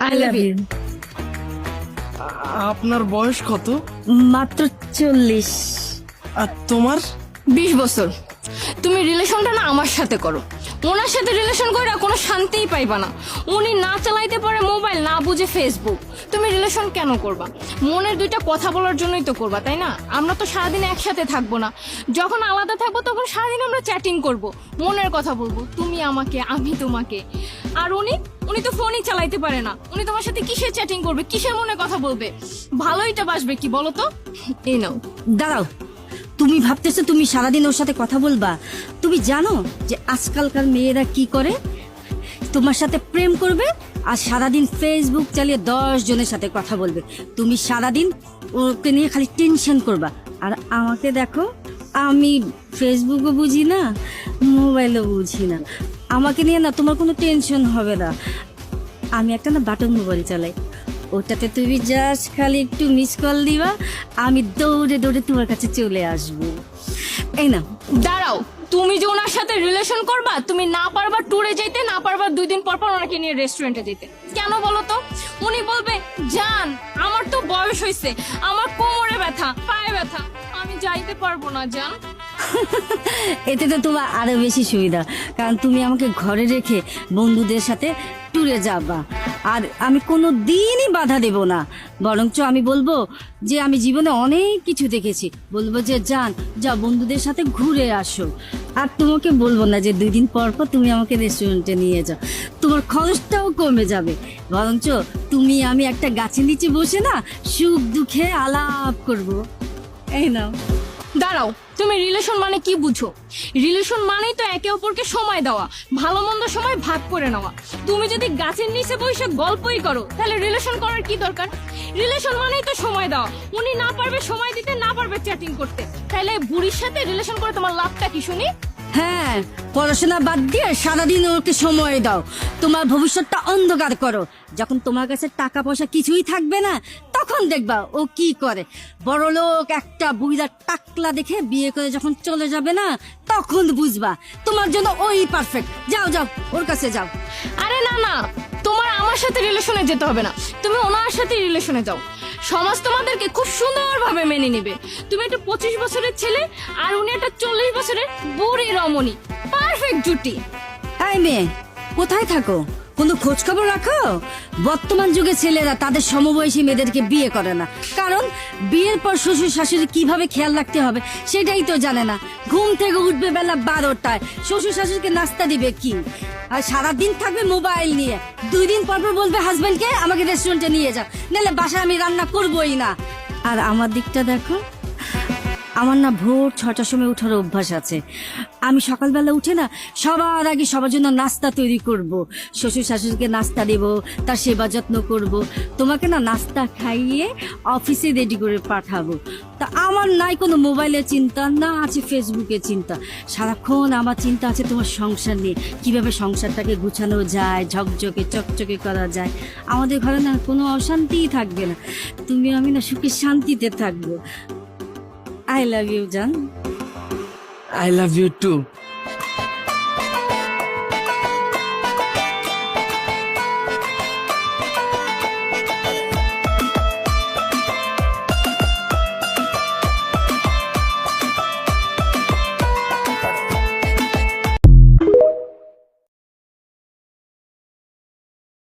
I love you. আপনার বয়স কত? মাত্র 40। আর তোমার? 20 বছর। তুমি রিলেশনটা না আমার সাথে করো, ওনার সাথে রিলেশন করে কোনো শান্তিই পাইবা না। উনি না চালাইতে পারে মোবাইল, না বুঝে ফেসবুক, তুমি রিলেশন কেন করবা? মনের দুইটা কথা বলার জন্যই তো করবা, তাই না? আমরা তো সারাদিন একসাথে থাকবো না, যখন আলাদা থাকবো তখন সারাদিন আমরা চ্যাটিং করব, মনের কথা বলবো, তুমি আমাকে আমি তোমাকে। আর উনি তো ফোনই চালাইতে পারে না, উনি তোমার সাথে কিসের চ্যাটিং করবে, কিসের মনে কথা বলবে? ভালোইটা বাসবে কি বলো তো? এই নাও। দাঁড়াও, তুমি ভাবতেছো তুমি সারাদিন ওর সাথে কথা বলবা? তুমি জানো যে আজকালকার মেয়েরা কি করে? তোমার সাথে প্রেম করবে আর সারাদিন ফেসবুক চালিয়ে 10 জনের সাথে কথা বলবে। তুমি সারাদিন ওকে নিয়ে খালি টেনশন করবা। আর আমাকে দেখো, আমি ফেসবুকও বুঝি না, মোবাইলও বুঝি না। আমাকে নিয়ে না তোমার কোনো টেনশন হবে না। আমি একটা না বাটন মোবাইল চালাই, ওটাতে তুমি জাস্ট খালি একটু মিস কল দিবা, আমি দৌড়ে দৌড়ে তোমার কাছে চলে আসবো। এই না, দাঁড়াও, তুমি যে ওনার সাথে রিলেশন করবা, তুমি না পারবা ট্যুরে যেতে, না পারবা 2 দিন পর পর ওনাকে নিয়ে রেস্টুরেন্টে যেতে। কেন বলো তো? উনি বলবে জান আমার তো বয়স হয়েছে, আমার কোমরে ব্যথা, পায়ে ব্যথা, আমি যাইতে পারবো না জান। এতে তো তোমার আরো বেশি সুবিধা, কারণ তুমি আমাকে ঘরে রেখে বন্ধুদের সাথে ট্যুরে যাবা। আর আমি কোনো দিনই বাধা দেব না, বরঞ্চ আমি বলবো যে আমি জীবনে অনেক কিছু দেখেছি, বলবো যে যান যা বন্ধুদের সাথে ঘুরে আসো। আর তোমাকে বলবো না যে 2 দিন পর পর তুমি আমাকে রেস্টুরেন্টে নিয়ে যাও, তোমার খরচটাও কমে যাবে। বরঞ্চ তুমি আমি একটা গাছের নিচে বসে না সুখ দুঃখে আলাপ করব। এই নাও। দাঁড়াও, তুমি রিলেশন মানে কি বুঝো? রিলেশন মানেই তো একে অপরকে সময় দেওয়া, ভালো মন্দ সময় ভাগ করে নেওয়া। তুমি যদি গাছের নিচে বসে গল্পই করো, তাহলে রিলেশন করার কি দরকার? রিলেশন মানেই তো সময় দেওয়া। উনি না পারবে সময় দিতে, না পারবে চ্যাটিং করতে, তাহলে বুড়ির সাথে রিলেশন করে তোমার লাভটা কি শুনি? হ্যাঁ, পড়াশোনা বাদ দিয়ে সারাদিন ওকে সময় দাও, তোমার ভবিষ্যৎটা অন্ধকার করো। যখন তোমার কাছে টাকা পয়সা কিছুই থাকবে না, তখন দেখবা ও কি করে। বড়লোক একটা বুইড়া টাকলা দেখে বিয়ে করে যখন চলে যাবে না, তখন বুঝবা তোমার জন্য ওই পারফেক্ট। যাও যাও, ওর কাছে যাও। আরে না না, তোমার আমার সাথে রিলেশনে যেতে হবে না, তুমি ওনার সাথে রিলেশনে যাও। সমাজ তোমাদেরকে খুব সুন্দরভাবে মেনে নেবে। তুমি একটা 25 বছরের ছেলে, আর উনি একটা 40 বছরের বুড়ি রমণী, পারফেক্ট জুটি। এই মেয়ে, কোথায় থাকো? কোনো খোঁজ খবর রাখো? বর্তমান যুগে ছেলেরা তাদের সমবয়সী মেয়েদেরকে বিয়ে করে না, কারণ বিয়ের পর শ্বশুর শাশুড়ি কিভাবে খেয়াল রাখতে হবে সেটাই তো জানে না। ঘুম থেকে উঠবে বেলা 12টায়, শ্বশুর শাশুড়িকে নাস্তা দিবে কি, আর সারাদিন থাকবে মোবাইল নিয়ে। 2 দিন পর পর বলবে হাজবেন্ডকে আমাকে রেস্টুরেন্টে নিয়ে যাও, নাহলে বাসায় আমি রান্না করবোই না। আর আমার দিকটা দেখো, আমার না ভোর 6টার সময় ওঠার অভ্যাস আছে। আমি সকালবেলা উঠে না সবার আগে সবার জন্য নাস্তা তৈরি করব, শ্বশুর শাশুড়িকে নাস্তা দেব, তার সেবা যত্ন করব, তোমাকে না নাস্তা খাইয়ে অফিসে রেডি করে পাঠাবো। তা আমার নাই কোনো মোবাইলের চিন্তা, না আছে ফেসবুকের চিন্তা। সারাক্ষণ আমার চিন্তা আছে তোমার সংসার নিয়ে, কিভাবে সংসারটাকে গুছানো যায়, ঝকঝকে চকচকে করা যায়। আমাদের ঘরে না কোনো অশান্তিই থাকবে না, তুমি আমি না সুখে শান্তিতে থাকবো। I love you, Jan. I love you too.